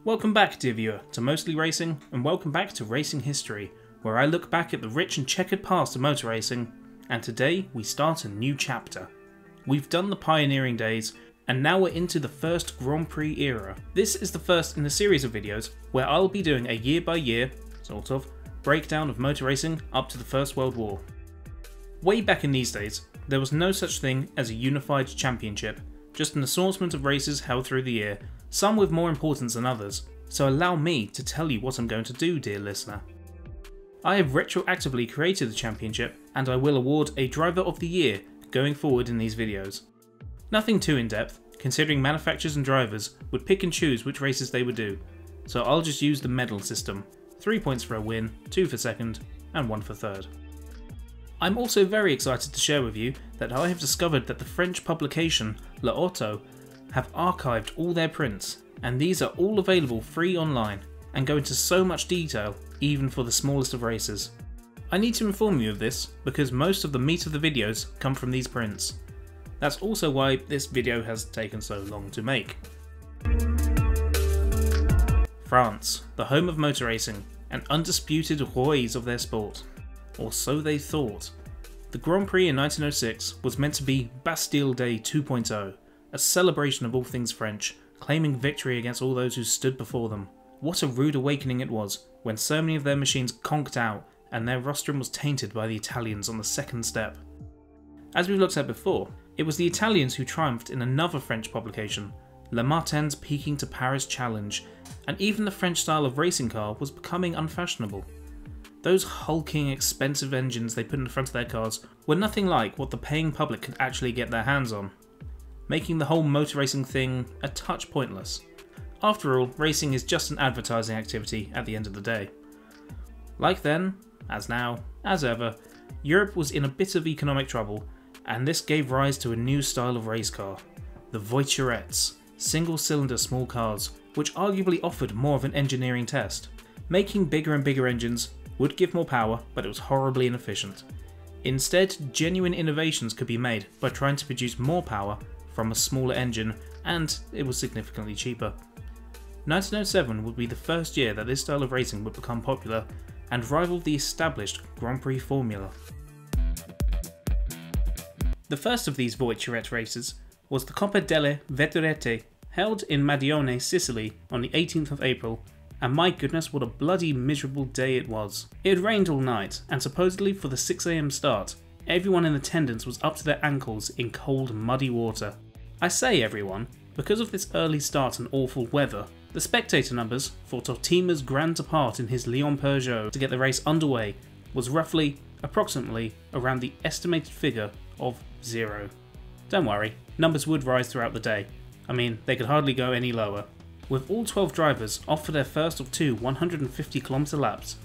Welcome back, dear viewer, to Mostly Racing, and welcome back to Racing History, where I look back at the rich and checkered past of motor racing, and today we start a new chapter. We've done the pioneering days, and now we're into the first Grand Prix era. This is the first in a series of videos where I'll be doing a year-by-year, sort of, breakdown of motor racing up to the First World War. Way back in these days, there was no such thing as a unified championship, just an assortment of races held through the year, some with more importance than others, so allow me to tell you what I'm going to do, dear listener. I have retroactively created the championship, and I will award a Driver of the Year going forward in these videos. Nothing too in-depth, considering manufacturers and drivers would pick and choose which races they would do, so I'll just use the medal system, 3 points for a win, 2 for second, and 1 for third. I'm also very excited to share with you that I have discovered that the French publication L'Auto have archived all their prints, and these are all available free online and go into so much detail even for the smallest of races. I need to inform you of this because most of the meat of the videos come from these prints. That's also why this video has taken so long to make. France, the home of motor racing, and undisputed rois of their sport. Or so they thought. The Grand Prix in 1906 was meant to be Bastille Day 2.0, a celebration of all things French, claiming victory against all those who stood before them. What a rude awakening it was when so many of their machines conked out and their rostrum was tainted by the Italians on the second step. As we've looked at before, it was the Italians who triumphed in another French publication, Le Martin's Peking to Paris Challenge, and even the French style of racing car was becoming unfashionable. Those hulking, expensive engines they put in front of their cars were nothing like what the paying public could actually get their hands on, making the whole motor racing thing a touch pointless. After all, racing is just an advertising activity at the end of the day. Like then, as now, as ever, Europe was in a bit of economic trouble, and this gave rise to a new style of race car, the Voiturettes, single-cylinder small cars, which arguably offered more of an engineering test. Making bigger and bigger engines would give more power, but it was horribly inefficient. Instead, genuine innovations could be made by trying to produce more power from a smaller engine, and it was significantly cheaper. 1907 would be the first year that this style of racing would become popular and rival the established Grand Prix formula. The first of these Voiturette races was the Coppa delle Vetturette, held in Madione, Sicily on the 18th of April, and my goodness, what a bloody miserable day it was. It had rained all night, and supposedly for the 6 AM start, everyone in attendance was up to their ankles in cold, muddy water. I say everyone, because of this early start and awful weather. The spectator numbers for Tortimer's grand depart in his Lion Peugeot to get the race underway was roughly, approximately, around the estimated figure of 0. Don't worry, numbers would rise throughout the day. I mean, they could hardly go any lower. With all 12 drivers off for their first of 2 150km laps,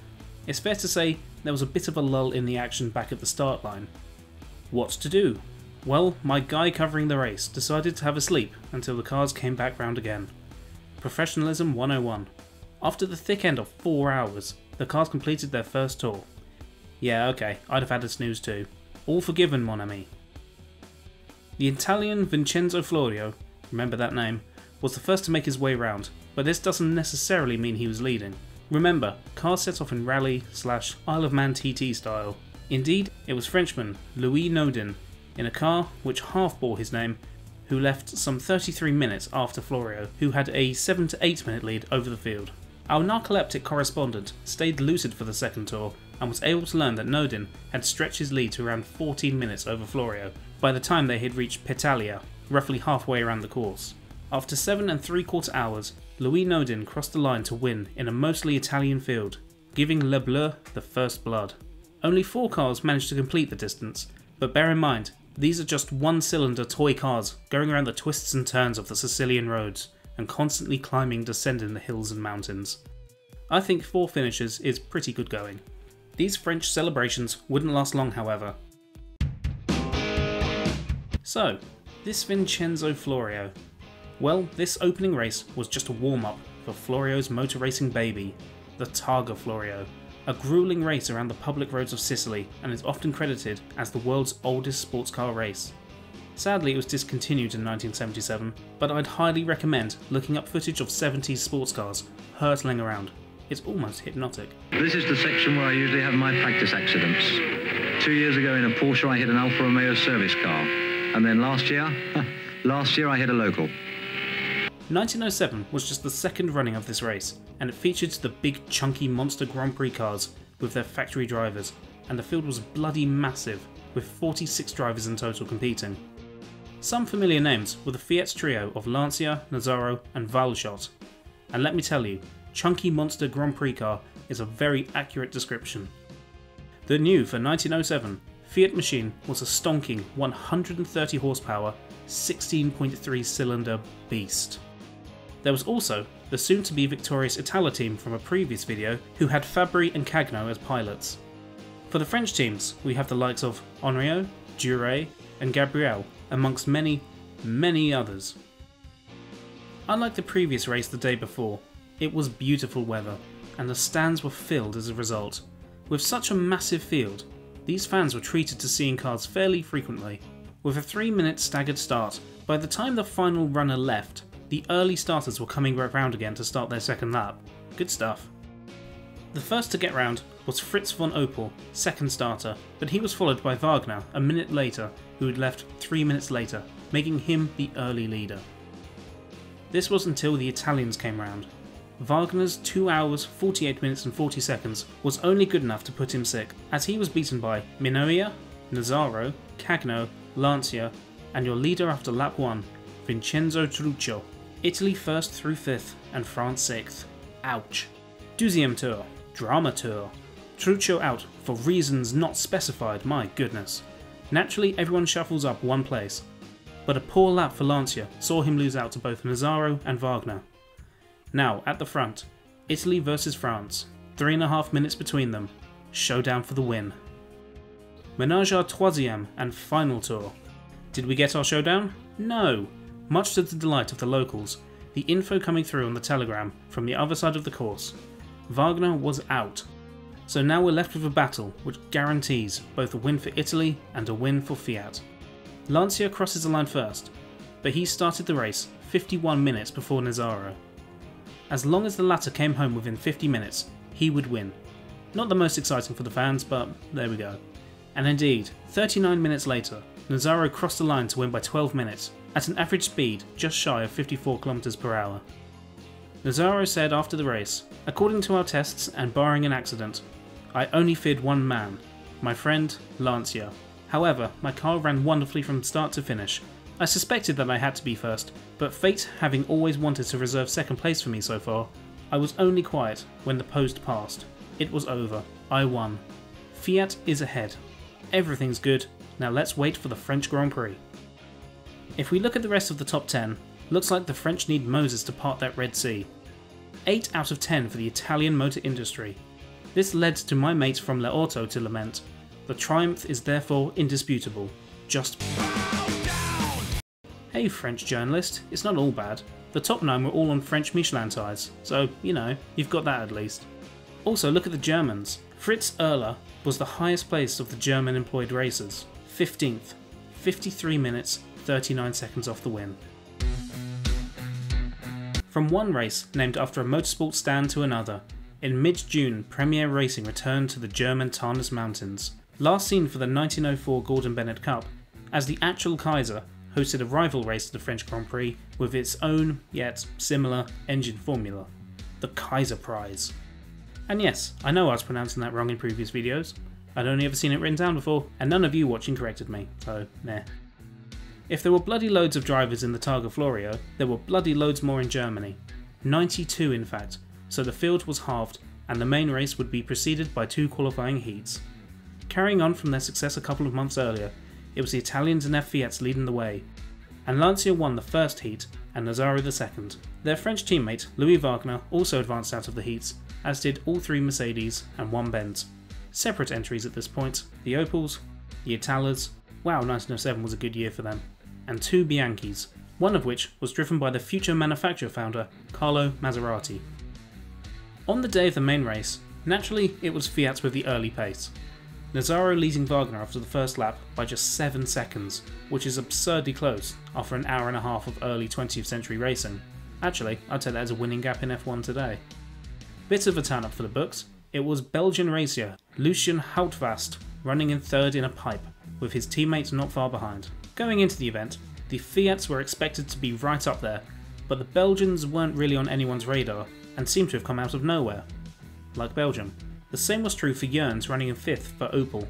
it's fair to say there was a bit of a lull in the action back at the start line. What to do? Well, my guy covering the race decided to have a sleep until the cars came back round again. Professionalism 101. After the thick end of 4 hours, the cars completed their first tour. Yeah, okay, I'd have had a snooze too. All forgiven, mon ami. The Italian Vincenzo Florio, remember that name, was the first to make his way round, but this doesn't necessarily mean he was leading. Remember, cars set off in rally/Isle of Man TT style. Indeed, it was Frenchman Louis Naudin, in a car which half bore his name, who left some 33 minutes after Florio, who had a 7 to 8 minute lead over the field. Our narcoleptic correspondent stayed lucid for the second tour and was able to learn that Naudin had stretched his lead to around 14 minutes over Florio by the time they had reached Petalia, roughly halfway around the course. After 7 3/4 hours, Louis Naudin crossed the line to win in a mostly Italian field, giving Le Bleu the first blood. Only 4 cars managed to complete the distance, but bear in mind, these are just one-cylinder toy cars going around the twists and turns of the Sicilian roads and constantly climbing, descending the hills and mountains. I think 4 finishes is pretty good going. These French celebrations wouldn't last long, however. So, this Vincenzo Florio. Well, this opening race was just a warm-up for Florio's motor racing baby, the Targa Florio, a grueling race around the public roads of Sicily and is often credited as the world's oldest sports car race. Sadly, it was discontinued in 1977, but I'd highly recommend looking up footage of 70s sports cars hurtling around. It's almost hypnotic. This is the section where I usually have my practice accidents. 2 years ago in a Porsche I hit an Alfa Romeo service car. And then last year I hit a local. 1907 was just the second running of this race, and it featured the big chunky monster Grand Prix cars with their factory drivers, and the field was bloody massive, with 46 drivers in total competing. Some familiar names were the Fiat trio of Lancia, Nazzaro and Valshot, and let me tell you, chunky monster Grand Prix car is a very accurate description. The new for 1907 Fiat machine was a stonking 130 horsepower, 16.3 cylinder beast. There was also the soon to be victorious Itala team from a previous video who had Fabri and Cagno as pilots. For the French teams we have the likes of Henriot, Duret and Gabriel amongst many, many others. Unlike the previous race the day before, it was beautiful weather, and the stands were filled as a result. With such a massive field, these fans were treated to seeing cars fairly frequently. With a 3-minute staggered start, by the time the final runner left, the early starters were coming round again to start their second lap. Good stuff. The first to get round was Fritz von Opel, second starter, but he was followed by Wagner a minute later, who had left 3 minutes later, making him the early leader. This was until the Italians came round. Wagner's 2 hours, 48 minutes and 40 seconds was only good enough to put him sick, as he was beaten by Minoia, Nazzaro, Cagno, Lancia, and your leader after lap 1, Vincenzo Truccio. Italy 1st through 5th and France 6th. Ouch. Deuxième tour. Drama tour. Truccio out for reasons not specified, my goodness. Naturally everyone shuffles up one place, but a poor lap for Lancia saw him lose out to both Nazzaro and Wagner. Now, at the front, Italy versus France, 3.5 minutes between them, showdown for the win. Ménage à troisième and final tour. Did we get our showdown? No! Much to the delight of the locals, the info coming through on the telegram from the other side of the course. Wagner was out. So now we're left with a battle which guarantees both a win for Italy and a win for Fiat. Lancia crosses the line first, but he started the race 51 minutes before Nazzaro. As long as the latter came home within 50 minutes, he would win. Not the most exciting for the fans, but there we go. And indeed, 39 minutes later, Nazzaro crossed the line to win by 12 minutes, at an average speed just shy of 54 km per hour. Nazzaro said after the race, "According to our tests and barring an accident, I only feared one man, my friend Lancia. However, my car ran wonderfully from start to finish. I suspected that I had to be first, but fate having always wanted to reserve second place for me so far, I was only quiet when the post passed. It was over. I won. Fiat is ahead. Everything's good, now let's wait for the French Grand Prix." If we look at the rest of the top 10, looks like the French need Moses to part that Red Sea. 8 out of 10 for the Italian motor industry. This led to my mate from Le Auto to lament, "The triumph is therefore indisputable. Just Hey French journalist, it's not all bad. The top 9 were all on French Michelin tyres, so, you know, you've got that at least. Also, look at the Germans. Fritz Erler was the highest placed of the German employed racers, 15th, 53 minutes, 39 seconds off the win. From one race named after a motorsport stand to another, in mid-June Premier Racing returned to the German Tarnas Mountains, last seen for the 1904 Gordon Bennett Cup, as the actual Kaiser hosted a rival race to the French Grand Prix with its own, yet similar, engine formula, the Kaiser Prize. And yes, I know I was pronouncing that wrong in previous videos. I'd only ever seen it written down before, and none of you watching corrected me, so meh. If there were bloody loads of drivers in the Targa Florio, there were bloody loads more in Germany. 92 in fact, so the field was halved, and the main race would be preceded by 2 qualifying heats. Carrying on from their success a couple of months earlier, it was the Italians and their Fiats leading the way, and Lancia won the first heat and Nazzaro the second. Their French teammate Louis Wagner also advanced out of the heats, as did all 3 Mercedes and 1 Benz. Separate entries at this point, the Opels, the Italas, wow 1907 was a good year for them, and 2 Bianchis, one of which was driven by the future manufacturer founder Carlo Maserati. On the day of the main race, naturally it was Fiat with the early pace. Nazzaro leading Wagner after the first lap by just 7 seconds, which is absurdly close after an hour and a half of early 20th century racing. Actually, I'd take that as a winning gap in F1 today. Bit of a turn up for the books. It was Belgian racer Lucien Houtvast running in third in a pipe, with his teammates not far behind. Going into the event, the Fiats were expected to be right up there, but the Belgians weren't really on anyone's radar and seemed to have come out of nowhere. Like Belgium. The same was true for Jurns running in 5th for Opel.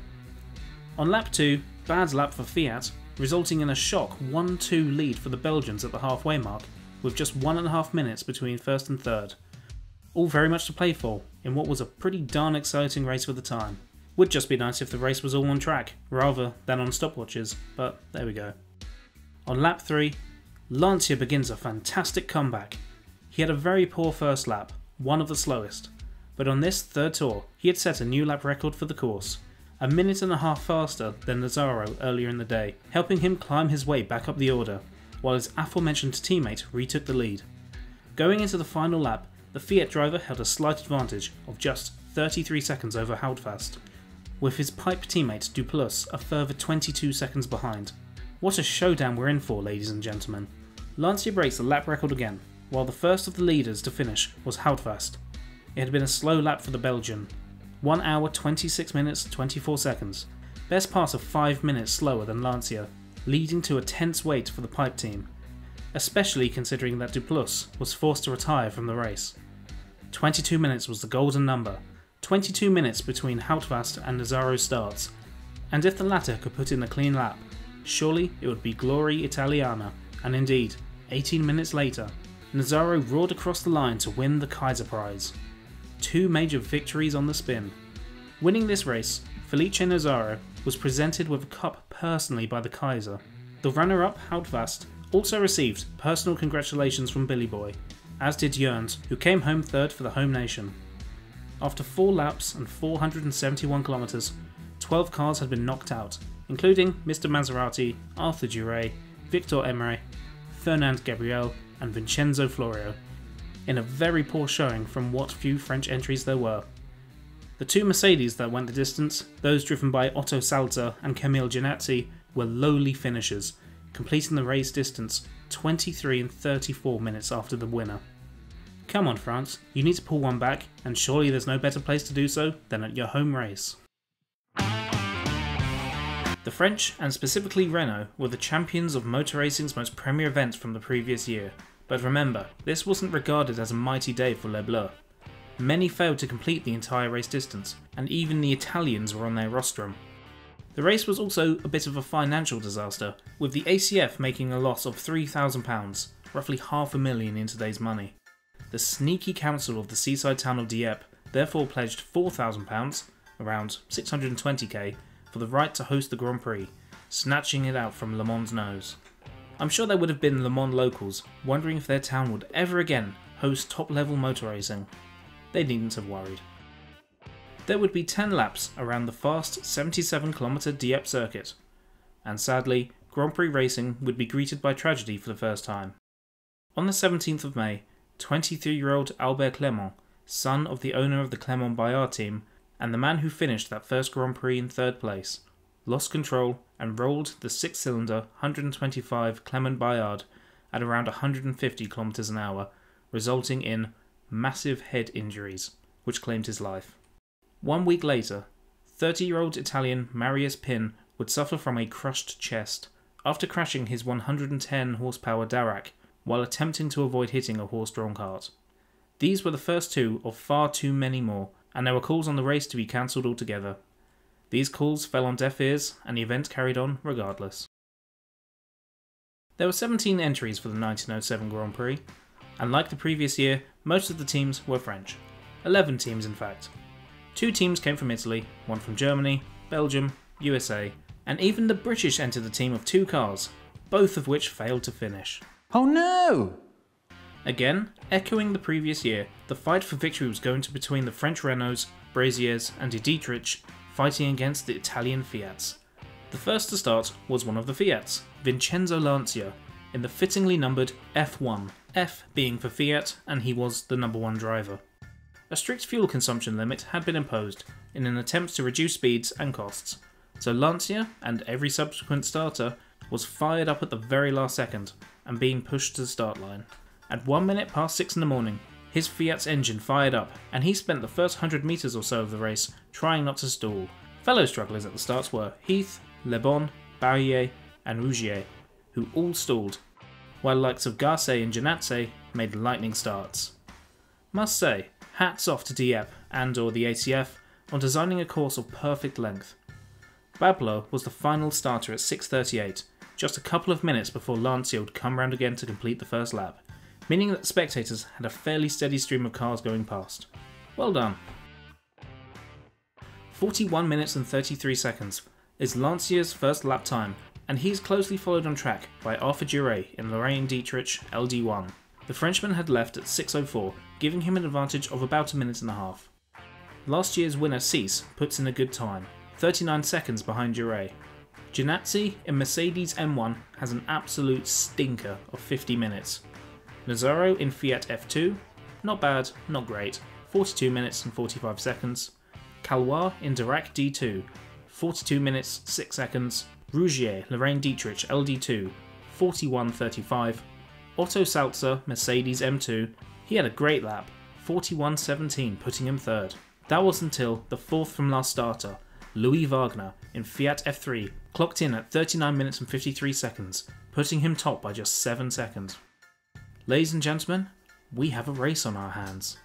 On lap 2, bad lap for Fiat, resulting in a shock 1-2 lead for the Belgians at the halfway mark, with just 1.5 minutes between first and third. All very much to play for, in what was a pretty darn exciting race for the time. Would just be nice if the race was all on track, rather than on stopwatches, but there we go. On lap 3, Lancia begins a fantastic comeback. He had a very poor first lap, one of the slowest. But on this third tour, he had set a new lap record for the course, 1.5 minutes faster than Nazzaro earlier in the day, helping him climb his way back up the order, while his aforementioned teammate retook the lead. Going into the final lap, the Fiat driver held a slight advantage of just 33 seconds over Houtvast, with his pipe teammate Duplus a further 22 seconds behind. What a showdown we're in for, ladies and gentlemen. Lancia breaks the lap record again, while the first of the leaders to finish was Houtvast. It had been a slow lap for the Belgian, 1 hour 26 minutes 24 seconds, best part of 5 minutes slower than Lancia, leading to a tense wait for the pipe team, especially considering that Duplus was forced to retire from the race. 22 minutes was the golden number, 22 minutes between Houtvast and Nazzaro's starts, and if the latter could put in a clean lap, surely it would be Glory Italiana, and indeed, 18 minutes later, Nazzaro roared across the line to win the Kaiser Prize. 2 major victories on the spin. Winning this race, Felice Nazzaro was presented with a cup personally by the Kaiser. The runner-up, Houtvast, also received personal congratulations from Billy Boy, as did Jurns, who came home third for the home nation. After 4 laps and 471 kilometers, 12 cars had been knocked out, including Mr. Maserati, Arthur Duray, Victor Emre, Fernand Gabriel and Vincenzo Florio, in a very poor showing from what few French entries there were. The 2 Mercedes that went the distance, those driven by Otto Salzer and Camille Gianazzi, were lowly finishers, completing the race distance 23 and 34 minutes after the winner. Come on France, you need to pull one back, and surely there's no better place to do so than at your home race. The French, and specifically Renault, were the champions of motor racing's most premier event from the previous year. But remember, this wasn't regarded as a mighty day for Les Bleus. Many failed to complete the entire race distance, and even the Italians were on their rostrum. The race was also a bit of a financial disaster, with the ACF making a loss of £3,000, roughly $500,000 in today's money. The sneaky council of the seaside town of Dieppe therefore pledged £4,000, around 620k, for the right to host the Grand Prix, snatching it out from Le Mans' nose. I'm sure there would have been Le Mans locals wondering if their town would ever again host top-level motor racing. They needn't have worried. There would be 10 laps around the fast 77km Dieppe circuit, and sadly, Grand Prix racing would be greeted by tragedy for the first time. On the 17th of May, 23-year-old Albert Clement, son of the owner of the Clement Bayard team, and the man who finished that first Grand Prix in 3rd place, lost control and rolled the 6-cylinder 125 Clement Bayard at around 150 km an hour, resulting in massive head injuries, which claimed his life. 1 week later, 30-year-old Italian Marius Pin would suffer from a crushed chest after crashing his 110 horsepower Darracq while attempting to avoid hitting a horse-drawn cart. These were the first 2 of far too many more, and there were calls on the race to be cancelled altogether. These calls fell on deaf ears, and the event carried on regardless. There were 17 entries for the 1907 Grand Prix, and like the previous year, most of the teams were French. 11 teams in fact. 2 teams came from Italy, 1 from Germany, Belgium, USA, and even the British entered the team of 2 cars, both of which failed to finish. Oh no! Again, echoing the previous year, the fight for victory was going to between the French Renaults, Braziers and De Dietrich, fighting against the Italian Fiats. The first to start was one of the Fiats, Vincenzo Lancia, in the fittingly numbered F1, F being for Fiat and he was the number 1 driver. A strict fuel consumption limit had been imposed in an attempt to reduce speeds and costs, so Lancia, and every subsequent starter, was fired up at the very last second and being pushed to the start line. At 1 minute past 6 in the morning, his Fiat's engine fired up and he spent the first 100 metres or so of the race trying not to stall. Fellow strugglers at the starts were Heath, Le Bon, Barrier and Rougier, who all stalled, while the likes of Garcet and Janatze made lightning starts. Must say, hats off to Dieppe and or the ACF on designing a course of perfect length. Bablo was the final starter at 6:38, just a couple of minutes before Lancia would come round again to complete the first lap, meaning that the spectators had a fairly steady stream of cars going past. Well done. 41 minutes and 33 seconds is Lancia's first lap time, and he's closely followed on track by Arthur Duret in Lorraine Dietrich LD1. The Frenchman had left at 6:04, giving him an advantage of about a minute and a half. Last year's winner Cease puts in a good time, 39 seconds behind Duret. Janatze in Mercedes M1 has an absolute stinker of 50 minutes. Nazzaro in Fiat F2, not bad, not great, 42 minutes and 45 seconds. Calois in Dirac D2, 42 minutes 6 seconds. Rougier, Lorraine Dietrich LD2, 41.35. Otto Salzer, Mercedes M2, he had a great lap, 41.17, putting him third. That was until the fourth from last starter, Louis Wagner in Fiat F3, clocked in at 39 minutes and 53 seconds, putting him top by just 7 seconds. Ladies and gentlemen, we have a race on our hands.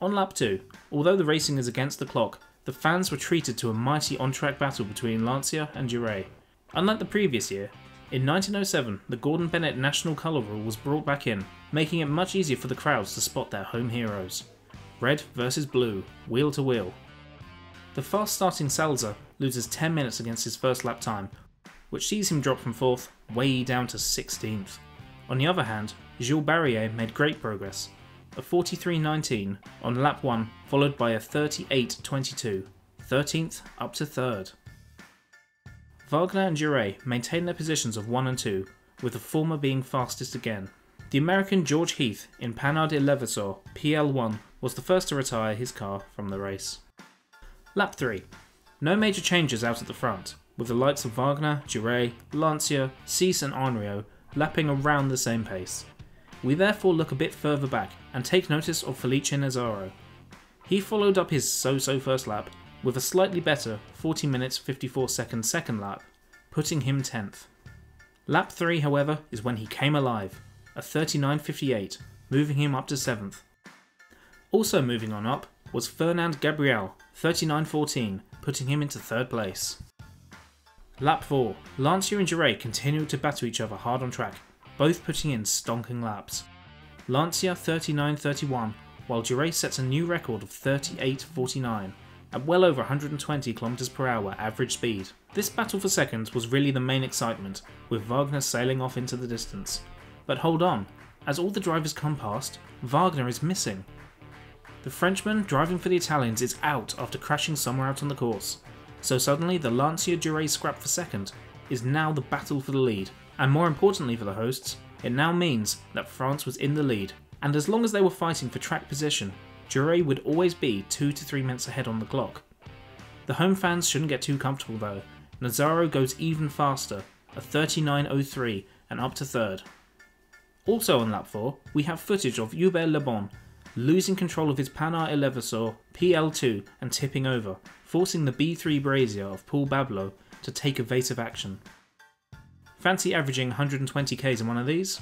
On lap 2, although the racing is against the clock, the fans were treated to a mighty on-track battle between Lancia and Duret. Unlike the previous year, in 1907 the Gordon Bennett National Colour Rule was brought back in, making it much easier for the crowds to spot their home heroes. Red versus blue, wheel to wheel. The fast starting Salzer loses 10 minutes against his first lap time, which sees him drop from 4th way down to 16th. On the other hand, Gilles Barrier made great progress, a 43.19 on lap 1 followed by a 38.22, 13th up to 3rd. Wagner and Duret maintained their positions of 1 and 2, with the former being fastest again. The American George Heath in Panhard et Levasseur PL1 was the first to retire his car from the race. Lap 3. No major changes out at the front, with the likes of Wagner, Duret, Lancia, Cease and Henriot lapping around the same pace. We therefore look a bit further back and take notice of Felice Nazzaro. He followed up his so-so first lap with a slightly better 40 minutes 54 seconds second lap, putting him 10th. Lap 3 however is when he came alive, a 39.58, moving him up to 7th. Also moving on up was Fernand Gabriel, 39.14, putting him into 3rd place. Lap 4, Lancia and Duret continued to battle each other hard on track, both putting in stonking laps. Lancia 39.31, while Duret sets a new record of 38.49, at well over 120 km/h average speed. This battle for seconds was really the main excitement, with Wagner sailing off into the distance. But hold on, as all the drivers come past, Wagner is missing. The Frenchman driving for the Italians is out after crashing somewhere out on the course, so suddenly the Lancia-Duret scrap for second is now the battle for the lead, and more importantly for the hosts, it now means that France was in the lead, and as long as they were fighting for track position, Duret would always be 2 to 3 minutes ahead on the clock. The home fans shouldn't get too comfortable though. Nazzaro goes even faster, a 39.03 and up to 3rd. Also on lap 4, we have footage of Hubert Le Bon losing control of his Panhard et Levasseur PL2 and tipping over, forcing the B3 Brazier of Paul Bablo to take evasive action. Fancy averaging 120 k's in one of these?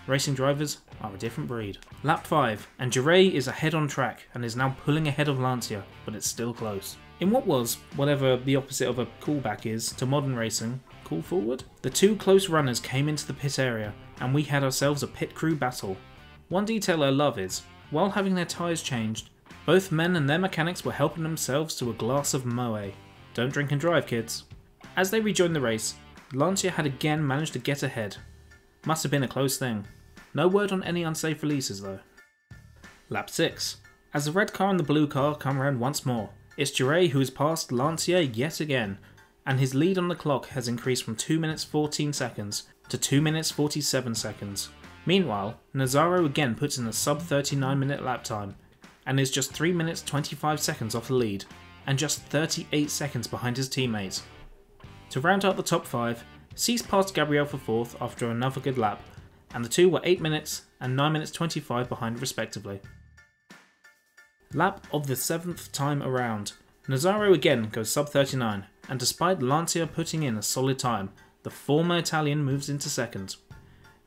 Racing drivers are a different breed. Lap 5, and Duret is ahead on track and is now pulling ahead of Lancia, but it's still close. In what was, whatever the opposite of a callback is to modern racing, call forward? The two close runners came into the pit area and we had ourselves a pit crew battle. One detail I love is, while having their tyres changed, both men and their mechanics were helping themselves to a glass of Moët. Don't drink and drive, kids. As they rejoined the race, Lancia had again managed to get ahead. Must have been a close thing. No word on any unsafe releases though. Lap 6. As the red car and the blue car come around once more, it's Duret who has passed Lancia yet again, and his lead on the clock has increased from 2 minutes 14 seconds to 2 minutes 47 seconds. Meanwhile, Nazzaro again puts in a sub 39 minute lap time, and is just 3 minutes 25 seconds off the lead, and just 38 seconds behind his teammate. To round out the top 5, Cees passed Gabriel for 4th after another good lap, and the two were 8 minutes and 9 minutes 25 behind respectively. Lap of the 7th time around, Nazzaro again goes sub 39, and despite Lancia putting in a solid time, the former Italian moves into 2nd.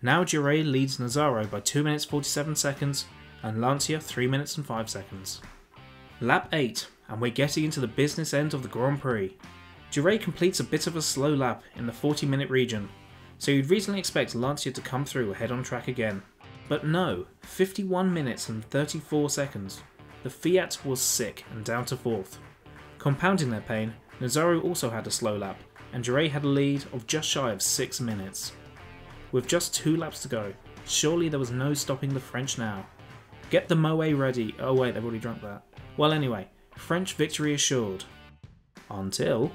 Now Jure leads Nazzaro by 2 minutes 47 seconds, and Lancia 3 minutes and 5 seconds. Lap 8, and we're getting into the business end of the Grand Prix. Jure completes a bit of a slow lap in the 40-minute region, so you'd reasonably expect Lancia to come through ahead on track again. But no, 51 minutes and 34 seconds. The Fiat was sick and down to 4th. Compounding their pain, Nazzaro also had a slow lap, and Jure had a lead of just shy of 6 minutes. With just 2 laps to go, surely there was no stopping the French now. Get the Moët ready. Oh wait, they've already drunk that. Well anyway, French victory assured. Until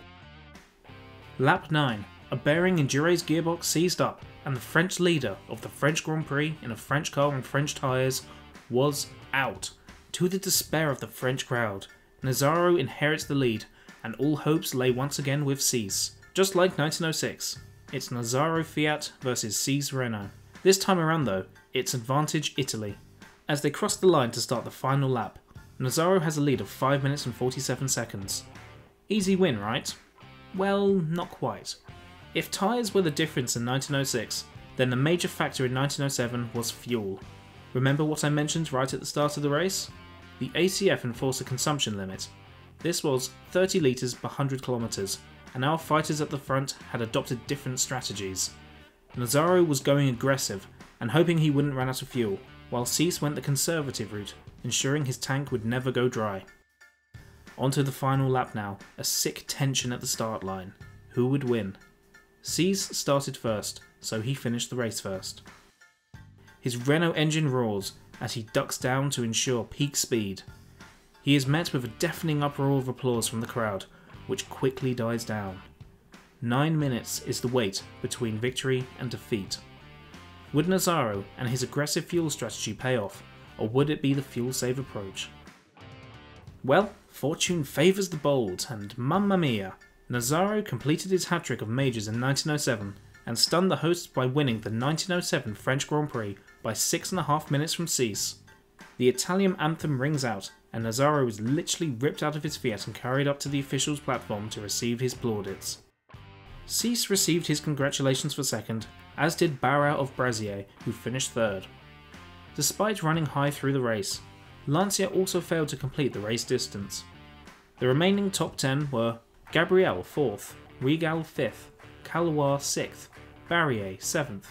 lap 9, a bearing in Jure's gearbox seized up, and the French leader of the French Grand Prix in a French car on French tyres was out. To the despair of the French crowd, Nazzaro inherits the lead, and all hopes lay once again with Cees. Just like 1906, it's Nazzaro Fiat versus Cees Renault. This time around though, it's advantage Italy. As they cross the line to start the final lap, Nazzaro has a lead of 5 minutes and 47 seconds. Easy win, right? Well, not quite. If tyres were the difference in 1906, then the major factor in 1907 was fuel. Remember what I mentioned right at the start of the race? The ACF enforced a consumption limit. This was 30 litres per 100 kilometres, and our fighters at the front had adopted different strategies. Nazzaro was going aggressive and hoping he wouldn't run out of fuel, while Cees went the conservative route, ensuring his tank would never go dry. Onto the final lap now, a sick tension at the start line. Who would win? Cees started first, so he finished the race first. His Renault engine roars as he ducks down to ensure peak speed. He is met with a deafening uproar of applause from the crowd, which quickly dies down. 9 minutes is the wait between victory and defeat. Would Nazzaro and his aggressive fuel strategy pay off, or would it be the fuel-save approach? Well, fortune favours the bold, and mamma mia, Nazzaro completed his hat-trick of majors in 1907 and stunned the hosts by winning the 1907 French Grand Prix by 6.5 minutes from Cees. The Italian anthem rings out, and Nazzaro is literally ripped out of his Fiat and carried up to the officials' platform to receive his plaudits. Cees received his congratulations for second, as did Barra of Brazier, who finished third. Despite running high through the race, Lancia also failed to complete the race distance. The remaining top 10 were Gabriel 4th, Regal 5th, Calois 6th, Barrier 7th,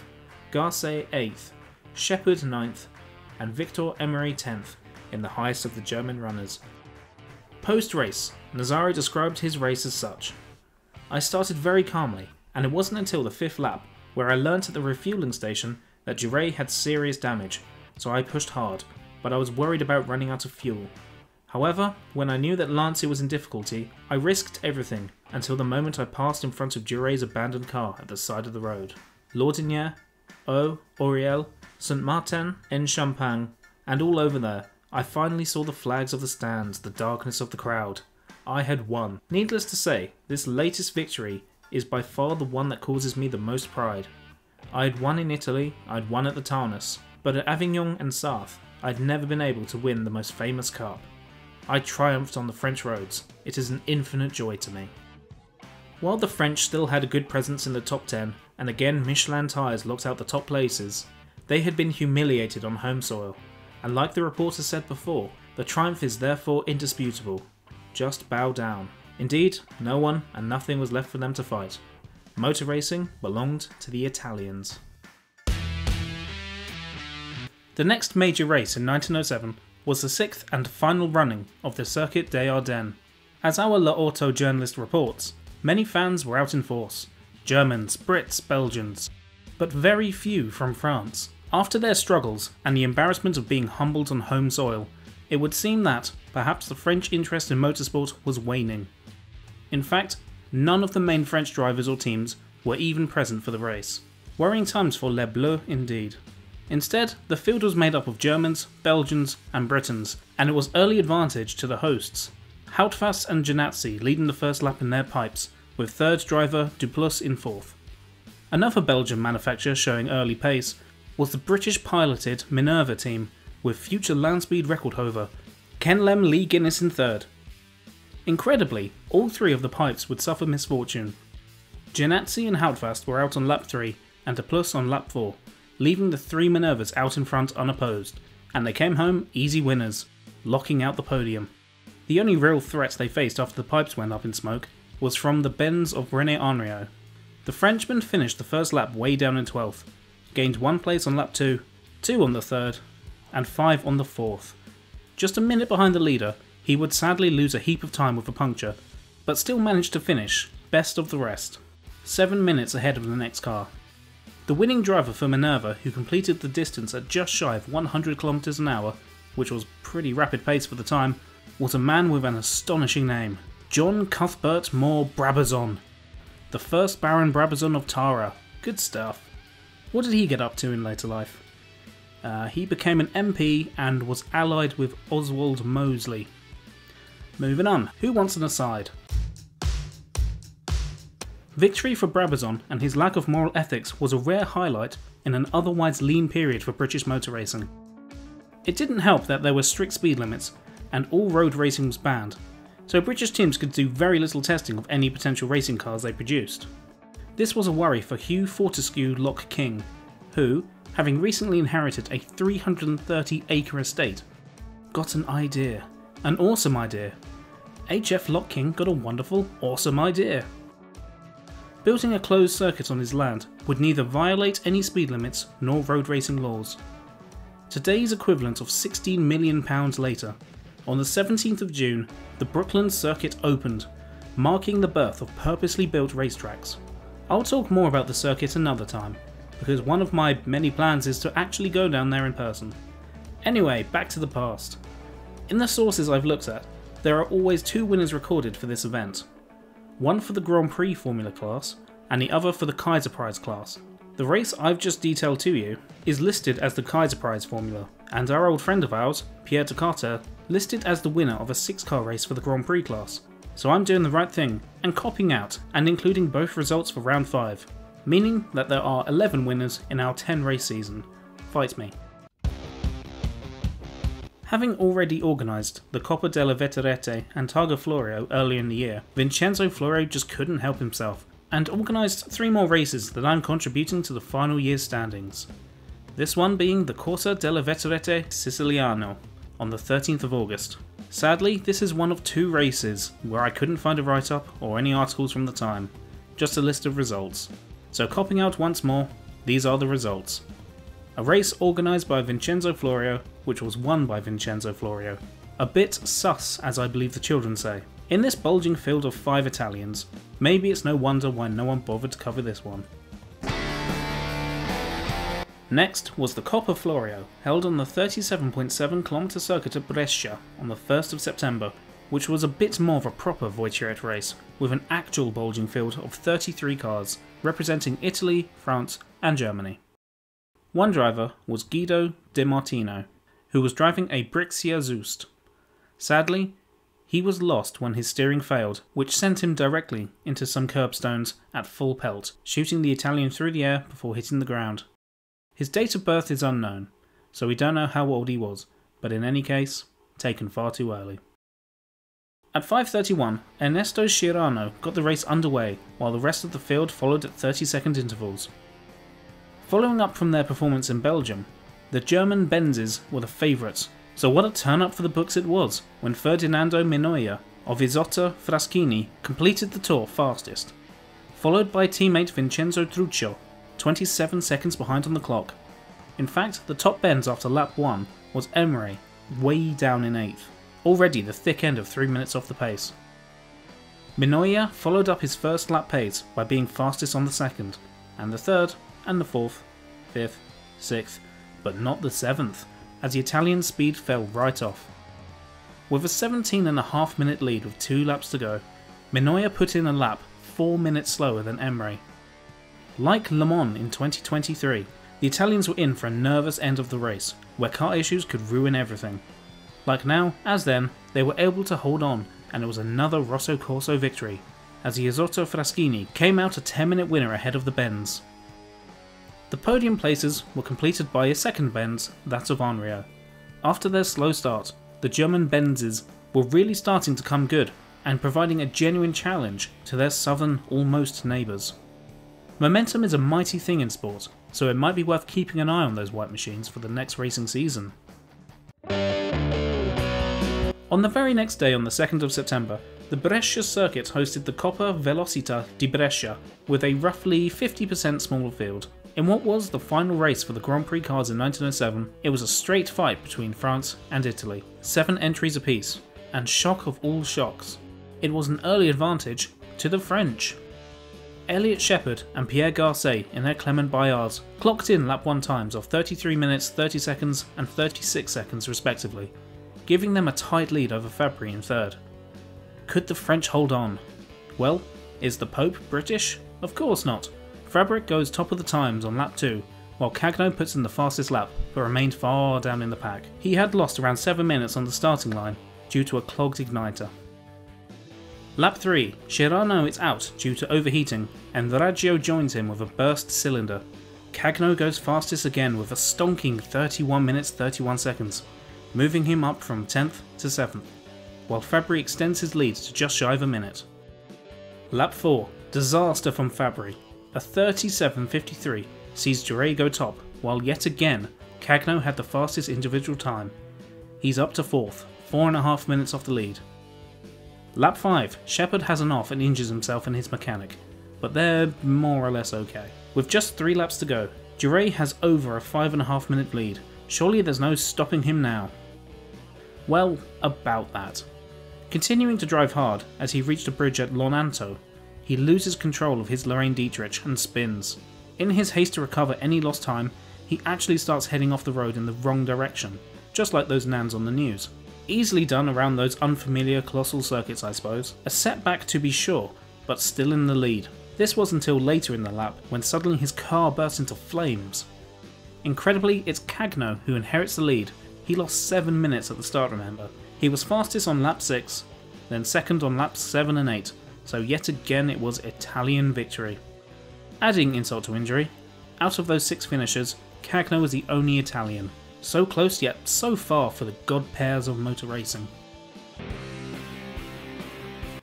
Garce 8th, Shepard 9th, and Victor Emery 10th in the highest of the German runners. Post-race, Nazzaro described his race as such. I started very calmly, and it wasn't until the 5th lap where I learnt at the refueling station that Jure had serious damage, so I pushed hard, but I was worried about running out of fuel. However, when I knew that Lancia was in difficulty, I risked everything until the moment I passed in front of Jure's abandoned car at the side of the road. Laudinière, Eau, Auriel, Saint Martin, en Champagne, and all over there, I finally saw the flags of the stands, the darkness of the crowd. I had won. Needless to say, this latest victory is by far the one that causes me the most pride. I had won in Italy, I'd won at the Taunus, but at Avignon and Sarthe, I'd never been able to win the most famous cup. I triumphed on the French roads. It is an infinite joy to me. While the French still had a good presence in the top 10, and again Michelin tyres locked out the top places, they had been humiliated on home soil, and like the reporter said before, the triumph is therefore indisputable. Just bow down. Indeed, no one and nothing was left for them to fight. Motor racing belonged to the Italians. The next major race in 1907 was the 6th and final running of the Circuit des Ardennes. As our Le Auto journalist reports, many fans were out in force. Germans, Brits, Belgians, but very few from France. After their struggles and the embarrassment of being humbled on home soil, it would seem that perhaps the French interest in motorsport was waning. In fact, none of the main French drivers or teams were even present for the race. Worrying times for Les Bleus indeed. Instead, the field was made up of Germans, Belgians and Britons, and it was early advantage to the hosts. Houtfast and Janatzi leading the first lap in their pipes, with third driver Duplus in fourth. Another Belgian manufacturer showing early pace was the British piloted Minerva team, with future land speed record holder Kenlem Lee Guinness in third. Incredibly, all three of the pipes would suffer misfortune. Janatzi and Houtfast were out on lap 3 and Duplus on lap 4, leaving the three Minervas out in front unopposed, and they came home easy winners, locking out the podium. The only real threat they faced after the pipes went up in smoke was from the Benz of René Henriot. The Frenchman finished the first lap way down in 12th, gained 1 place on lap 2, 2 on the 3rd, and 5 on the 4th. Just a minute behind the leader, he would sadly lose a heap of time with a puncture, but still managed to finish best of the rest, 7 minutes ahead of the next car. The winning driver for Minerva, who completed the distance at just shy of 100 km an hour, which was pretty rapid pace for the time, was a man with an astonishing name, John Cuthbert Moore Brabazon, the first Baron Brabazon of Tara. Good stuff. What did he get up to in later life? He became an MP and was allied with Oswald Mosley. Moving on, who wants an aside? Victory for Brabazon and his lack of moral ethics was a rare highlight in an otherwise lean period for British motor racing. It didn't help that there were strict speed limits and all road racing was banned, so British teams could do very little testing of any potential racing cars they produced. This was a worry for Hugh Fortescue Lock King, who, having recently inherited a 330-acre estate, got an idea. An awesome idea. HF Lock King got a wonderful, awesome idea. Building a closed circuit on his land would neither violate any speed limits nor road racing laws. Today's equivalent of £16 million later, on the 17th of June, the Brooklands circuit opened, marking the birth of purposely built racetracks. I'll talk more about the circuit another time, because one of my many plans is to actually go down there in person. Anyway, back to the past. In the sources I've looked at, there are always 2 winners recorded for this event. One for the Grand Prix Formula class, and the other for the Kaiser Prize class. The race I've just detailed to you is listed as the Kaiser Prize Formula, and our old friend of ours, Pierre de Carter, listed as the winner of a 6-car race for the Grand Prix class. So I'm doing the right thing, and copying out and including both results for round 5, meaning that there are 11 winners in our 10 race season. Fight me. Having already organised the Coppa delle Vetturette and Targa Florio earlier in the year, Vincenzo Florio just couldn't help himself, and organised 3 more races that I'm contributing to the final year's standings. This one being the Corsa delle Vetturette Siciliano on the 13th of August. Sadly, this is one of 2 races where I couldn't find a write-up or any articles from the time, just a list of results. So copying out once more, these are the results. A race organised by Vincenzo Florio, which was won by Vincenzo Florio. A bit sus, as I believe the children say. In this bulging field of 5 Italians, maybe it's no wonder why no one bothered to cover this one. Next was the Coppa Florio, held on the 37.7 km circuit at Brescia on the 1st of September, which was a bit more of a proper Voiturette race, with an actual bulging field of 33 cars, representing Italy, France and Germany. One driver was Guido De Martino, who was driving a Brixia Zoost. Sadly, he was lost when his steering failed, which sent him directly into some curbstones at full pelt, shooting the Italian through the air before hitting the ground. His date of birth is unknown, so we don't know how old he was, but in any case, taken far too early. At 5:31, Ernesto Schirano got the race underway, while the rest of the field followed at 30-second intervals. Following up from their performance in Belgium, the German Benzes were the favourites, so what a turn-up for the books it was when Ferdinando Minoia of Isotta Fraschini completed the tour fastest, followed by teammate Vincenzo Truccio, 27 seconds behind on the clock. In fact, the top Benz after lap 1 was Emery, way down in 8th, already the thick end of 3 minutes off the pace. Minoia followed up his first lap pace by being fastest on the 2nd, and the 3rd, and the 4th, 5th, 6th, but not the 7th, as the Italian speed fell right off. With a 17.5 minute lead with 2 laps to go, Minoia put in a lap 4 minutes slower than Emery. Like Le Mans in 2023, The Italians were in for a nervous end of the race, where car issues could ruin everything. Like now, as then, they were able to hold on, and it was another Rosso Corso victory, as the Isotta Fraschini came out a 10-minute winner ahead of the Benz. The podium places were completed by a second Benz, that of Anrio. After their slow start, the German Benzes were really starting to come good, and providing a genuine challenge to their southern almost neighbours. Momentum is a mighty thing in sport, so it might be worth keeping an eye on those white machines for the next racing season. On the very next day, on the 2nd of September, the Brescia circuit hosted the Coppa Velocità di Brescia with a roughly 50% smaller field. In what was the final race for the Grand Prix cars in 1907, it was a straight fight between France and Italy, 7 entries apiece, and shock of all shocks, it was an early advantage to the French. Elliott Shepherd and Pierre Garcet in their Clement Bayards clocked in lap 1 times of 33 minutes 30 seconds and 36 seconds respectively, giving them a tight lead over Fabry in third. Could the French hold on? Well, is the Pope British? Of course not. Fabric goes top of the times on lap 2, while Cagno puts in the fastest lap, but remained far down in the pack. He had lost around 7 minutes on the starting line due to a clogged igniter. Lap 3, Chirano is out due to overheating, and Raggio joins him with a burst cylinder. Cagno goes fastest again with a stonking 31 minutes 31 seconds, moving him up from 10th to 7th, while Fabry extends his lead to just shy of a minute. Lap 4, disaster from Fabry. A 37.53 sees Jure go top, while yet again Cagno had the fastest individual time. He's up to 4th, 4.5 minutes off the lead. Lap 5, Shepherd has an off and injures himself and his mechanic, but they're more or less okay. With just 3 laps to go, Jure has over a 5.5 minute lead. Surely there's no stopping him now. Well, about that. Continuing to drive hard as he reached a bridge at Lonanto, he loses control of his Lorraine Dietrich and spins. In his haste to recover any lost time, he actually starts heading off the road in the wrong direction, just like those nans on the news. Easily done around those unfamiliar colossal circuits, I suppose. A setback to be sure, but still in the lead. This was until later in the lap, when suddenly his car burst into flames. Incredibly, it's Cagno who inherits the lead. He lost 7 minutes at the start, remember. He was fastest on lap 6, then second on laps 7 and 8, so yet again it was Italian victory. Adding insult to injury, out of those 6 finishers, Cagno was the only Italian. So close yet so far for the god pairs of motor racing.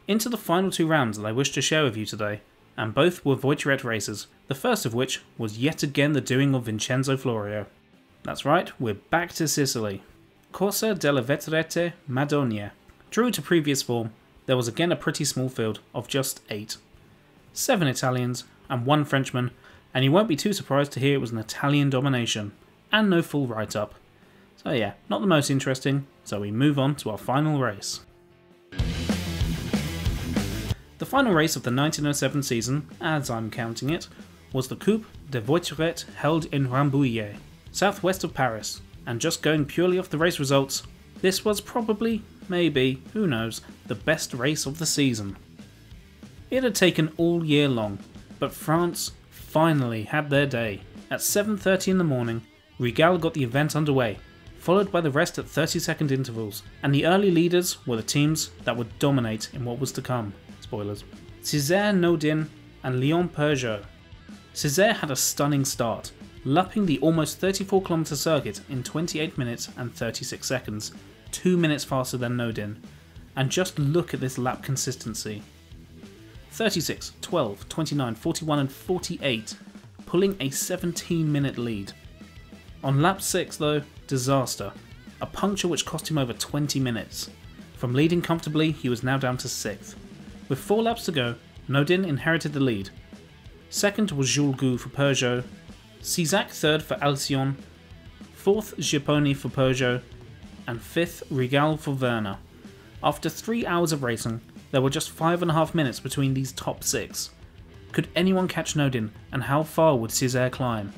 Into the final 2 rounds that I wish to share with you today, and both were Voiturette races, the first of which was yet again the doing of Vincenzo Florio. That's right, we're back to Sicily. Corsa della Vetturette Madonia. True to previous form, there was again a pretty small field of just 8. 7 Italians and 1 Frenchman, and you won't be too surprised to hear it was an Italian domination. And no full write-up. So yeah, not the most interesting, so we move on to our final race. The final race of the 1907 season, as I'm counting it, was the Coupe de Voiturette held in Rambouillet, southwest of Paris, and just going purely off the race results, this was probably, maybe, who knows, the best race of the season. It had taken all year long, but France finally had their day. At 7:30 in the morning, Regal got the event underway, followed by the rest at 30-second intervals, and the early leaders were the teams that would dominate in what was to come. Spoilers. Césaire Nodin and Léon Peugeot. Césaire had a stunning start, lapping the almost 34km circuit in 28 minutes and 36 seconds, 2 minutes faster than Nodin, and just look at this lap consistency. 36, 12, 29, 41 and 48, pulling a 17-minute lead. On lap 6 though, disaster. A puncture which cost him over 20 minutes. From leading comfortably, he was now down to 6th. With 4 laps to go, Nodin inherited the lead. Second was Jules Gou for Peugeot, Cizac third for Alcyon, 4th Gipponi for Peugeot, and 5th Regal for Werner. After 3 hours of racing, there were just 5.5 minutes between these top 6. Could anyone catch Nodin, and how far would Césaire climb?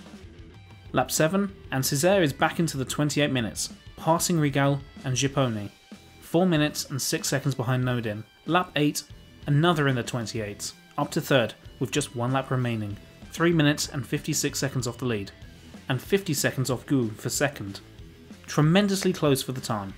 Lap 7, and Césaire is back into the 28 minutes, passing Regal and Gipponi, 4 minutes and 6 seconds behind Nodin. Lap 8, another in the 28s, up to 3rd with just 1 lap remaining, 3 minutes and 56 seconds off the lead. and 50 seconds off Gu for second. Tremendously close for the time.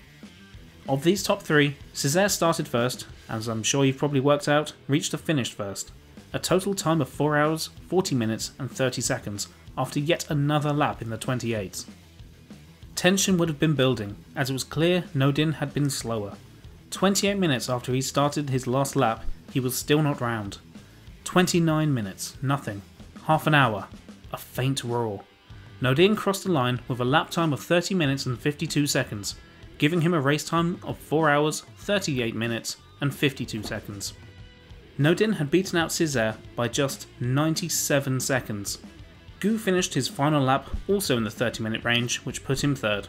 Of these top three, Césaire started first, as I'm sure you've probably worked out, reached the finish first. A total time of 4 hours, 40 minutes and 30 seconds after yet another lap in the 28s. Tension would have been building, as it was clear Nodin had been slower. 28 minutes after he started his last lap, he was still not round. 29 minutes, nothing. Half an hour, a faint roar. Nodin crossed the line with a lap time of 30 minutes and 52 seconds, giving him a race time of 4 hours, 38 minutes and 52 seconds. Nodin had beaten out Césaire by just 97 seconds. Gu finished his final lap also in the 30-minute range, which put him third.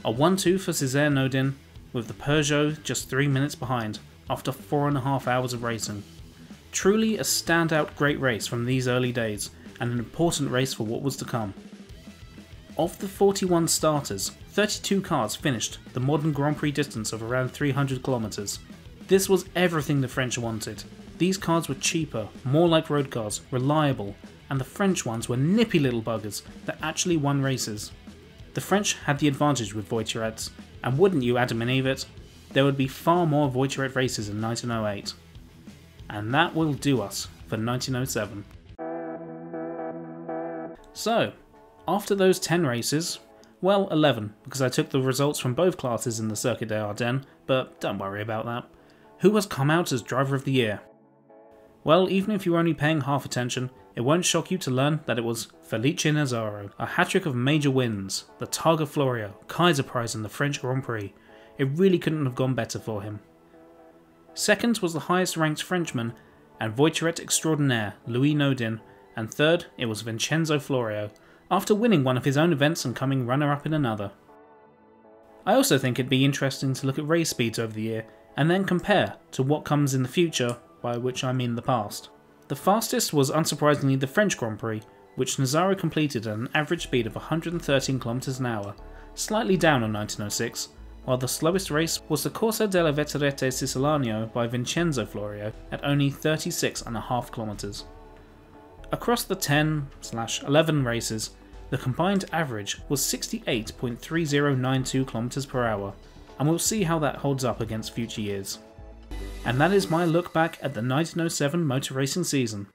A 1-2 for Césaire Nodin, with the Peugeot just 3 minutes behind, after 4.5 hours of racing. Truly a standout great race from these early days, and an important race for what was to come. Of the 41 starters, 32 cars finished the modern Grand Prix distance of around 300 kilometers. This was everything the French wanted. These cars were cheaper, more like road cars, reliable, and the French ones were nippy little buggers that actually won races. The French had the advantage with Voiturettes, and wouldn't you Adam and Eve it, there would be far more Voiturette races in 1908. And that will do us for 1907. So, after those 10 races, well 11 because I took the results from both classes in the Circuit des Ardennes, but don't worry about that. Who has come out as Driver of the Year? Well, even if you're only paying half attention, it won't shock you to learn that it was Felice Nazzaro, a hat-trick of major wins, the Targa Florio, Kaiser Prize and the French Grand Prix. It really couldn't have gone better for him. Second was the highest ranked Frenchman and Voiturette extraordinaire, Louis Nodin, and third it was Vincenzo Florio, after winning one of his own events and coming runner-up in another. I also think it'd be interesting to look at race speeds over the year, and then compare to what comes in the future, by which I mean the past. The fastest was unsurprisingly the French Grand Prix, which Nazzaro completed at an average speed of 113 km an hour, slightly down on 1906, while the slowest race was the Corsa della Vetturette Siciliano by Vincenzo Florio at only 36.5 km. Across the 10/11 races, the combined average was 68.3092 km per hour, and we'll see how that holds up against future years. And that is my look back at the 1907 motor racing season.